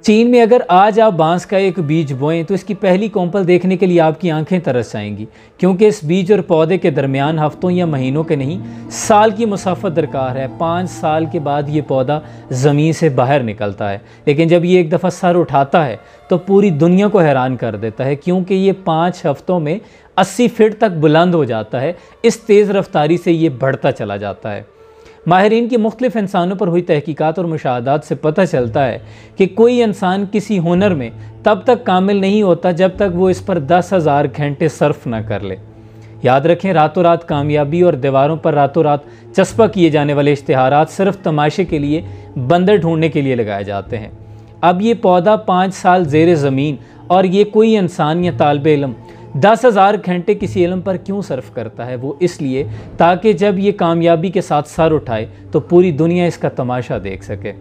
चीन में अगर आज आप बांस का एक बीज बोएं तो इसकी पहली कोंपल देखने के लिए आपकी आंखें तरस जाएंगी, क्योंकि इस बीज और पौधे के दरमियान हफ्तों या महीनों के नहीं साल की मुसाफत दरकार है। 5 साल के बाद ये पौधा ज़मीन से बाहर निकलता है, लेकिन जब ये एक दफ़ा सर उठाता है तो पूरी दुनिया को हैरान कर देता है, क्योंकि ये 5 हफ्तों में 80 फीट तक बुलंद हो जाता है। इस तेज़ रफ्तारी से ये बढ़ता चला जाता है। माहिरीन की मुख्तलिफ इंसानों पर हुई तहकीकात और मुशाहदात से पता चलता है कि कोई इंसान किसी हुनर में तब तक कामिल नहीं होता जब तक वो इस पर 10,000 घंटे सर्फ ना कर ले। याद रखें, रातों रात कामयाबी और दीवारों पर रातों रात चस्पा किए जाने वाले इश्तिहारात सिर्फ तमाशे के लिए, बंदर ढूंढने के लिए लगाए जाते हैं। अब ये पौधा 5 साल ज़ेरे ज़मीन और ये कोई इंसान या तालिब इल्म 10,000 घंटे किसी इल्म पर क्यों सर्फ करता है? वो इसलिए ताकि जब ये कामयाबी के साथ सर उठाए तो पूरी दुनिया इसका तमाशा देख सके।